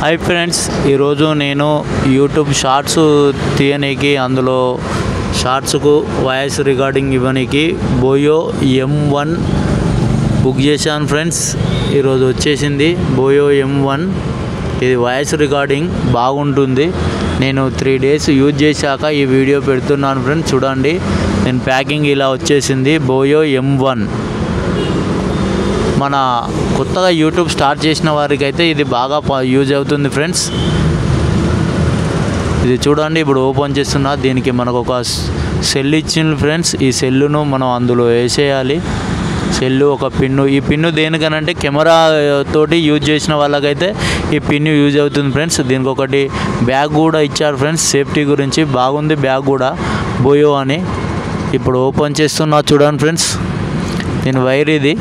Hi friends, ఈరోజు నేను YouTube shorts తీయనీకి అందులో షార్ట్స్కు వాయిస్ రికార్డింగ్ ఇవ్వనీకి బోయో M1 బుక్ చేశాను ఫ్రెండ్స్. ఈరోజు వచ్చేసింది బోయో M1. ఇది వాయిస్ రికార్డింగ్ బాగుంటుంది. నేను 3 days యూజ్ చేశాక ఈ వీడియో పెడుతున్నాను ఫ్రెండ్స్. చూడండి, నేను ప్యాకింగ్ ఇలా వచ్చేసింది బోయో M1. మన కొత్తగా యూట్యూబ్ స్టార్ట్ చేసిన వారికి అయితే ఇది బాగా యూజ్ అవుతుంది ఫ్రెండ్స్. ఇది చూడండి, ఇప్పుడు ఓపెన్ చేస్తున్నా. దీనికి మనకు ఒక సెల్ ఇచ్చింది ఫ్రెండ్స్. ఈ సెల్లును మనం అందులో వేసేయాలి. సెల్లు ఒక పిన్ను. ఈ పిన్ను దేనికనంటే కెమెరా తోటి యూజ్ చేసిన వాళ్ళకైతే ఈ పిన్ను యూజ్ అవుతుంది ఫ్రెండ్స్. దీనికి ఒకటి బ్యాగ్ కూడా ఇచ్చారు ఫ్రెండ్స్, సేఫ్టీ గురించి. బాగుంది బ్యాగ్ కూడా, బోయో అని. ఇప్పుడు ఓపెన్ చేస్తున్నా చూడండి ఫ్రెండ్స్. దీని వైర్ ఇది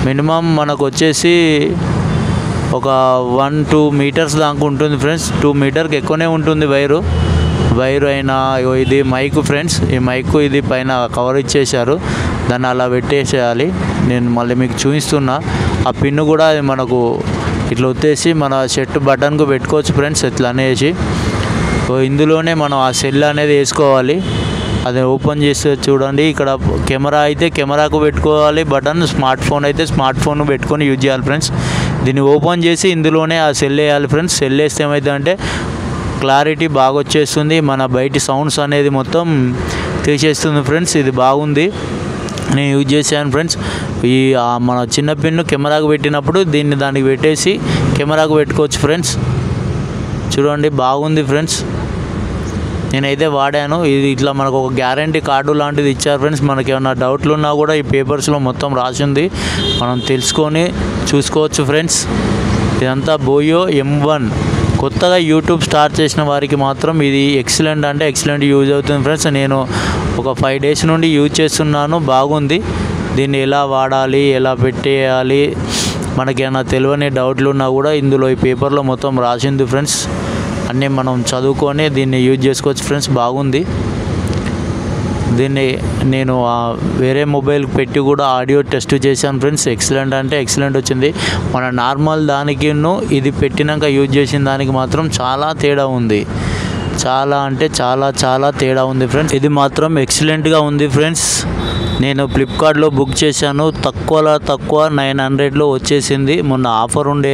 మినిమం మనకు వచ్చేసి ఒక 1-2 meters దాకా ఉంటుంది ఫ్రెండ్స్. 2 meters ఎక్కువనే ఉంటుంది వైరు అయినా. ఇది మైక్ ఫ్రెండ్స్. ఈ మైక్ ఇది పైన కవర్ ఇచ్చేశారు, దాన్ని అలా పెట్టేసేయాలి. నేను మళ్ళీ మీకు చూపిస్తున్నా. ఆ పిన్ను కూడా అది మనకు ఇట్లా వచ్చేసి మన షర్ట్ బటన్కు పెట్టుకోవచ్చు ఫ్రెండ్స్. ఇట్లా అనేసి ఇందులోనే మనం ఆ సెల్ అనేది వేసుకోవాలి. అది ఓపెన్ చేస్తే చూడండి, ఇక్కడ కెమెరా అయితే కెమెరాకు పెట్టుకోవాలి బటన్, స్మార్ట్ ఫోన్ అయితే స్మార్ట్ ఫోన్ పెట్టుకొని యూజ్ చేయాలి ఫ్రెండ్స్. దీన్ని ఓపెన్ చేసి ఇందులోనే ఆ సెల్ వేయాలి ఫ్రెండ్స్. సెల్ వేస్తే ఏమవుతుందంటే క్లారిటీ బాగా వచ్చేస్తుంది. మన బయటి సౌండ్స్ అనేది మొత్తం తీసేస్తుంది ఫ్రెండ్స్. ఇది బాగుంది, నేను యూజ్ చేశాను ఫ్రెండ్స్. ఈ మన చిన్న పిన్ను కెమెరాకు పెట్టినప్పుడు దీన్ని దానికి పెట్టేసి కెమెరాకు పెట్టుకోవచ్చు ఫ్రెండ్స్. చూడండి, బాగుంది ఫ్రెండ్స్. నేనైతే వాడాను. ఇది ఇట్లా మనకు ఒక గ్యారంటీ కార్డు లాంటిది ఇచ్చారు ఫ్రెండ్స్. మనకి ఏమైనా డౌట్లు ఉన్నా కూడా ఈ పేపర్స్లో మొత్తం రాసింది, మనం తెలుసుకొని చూసుకోవచ్చు ఫ్రెండ్స్. ఇదంతా బోయో M1. కొత్తగా యూట్యూబ్ స్టార్ట్ చేసిన వారికి మాత్రం ఇది ఎక్సలెంట్ అంటే ఎక్సలెంట్ యూజ్ అవుతుంది ఫ్రెండ్స్. నేను ఒక 5 days నుండి యూజ్ చేస్తున్నాను, బాగుంది. దీన్ని ఎలా వాడాలి, ఎలా పెట్టేయాలి, మనకేమైనా తెలియని డౌట్లు ఉన్నా కూడా ఇందులో ఈ పేపర్లో మొత్తం రాసింది ఫ్రెండ్స్. అన్నీ మనం చదువుకొని దీన్ని యూజ్ చేసుకోవచ్చు ఫ్రెండ్స్. బాగుంది. దీన్ని నేను వేరే మొబైల్కి పెట్టి కూడా ఆడియో టెస్ట్ చేశాను ఫ్రెండ్స్. ఎక్సలెంట్ అంటే ఎక్సలెంట్ వచ్చింది. మన నార్మల్ దానికి ఇది పెట్టినాక యూజ్ చేసిన దానికి మాత్రం చాలా తేడా ఉంది. చాలా అంటే చాలా తేడా ఉంది ఫ్రెండ్స్. ఇది మాత్రం ఎక్సలెంట్గా ఉంది ఫ్రెండ్స్. నేను ఫ్లిప్కార్ట్లో బుక్ చేశాను. తక్కువ 900లో వచ్చేసింది. మొన్న ఆఫర్ ఉండే,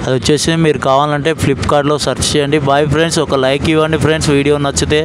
అది వచ్చేసి మీరు కావాలంటే ఫ్లిప్కార్ట్లో సెర్చ్ చేయండి. Bye friends. ఒక లైక్ ఇవ్వండి ఫ్రెండ్స్ వీడియో నచ్చితే.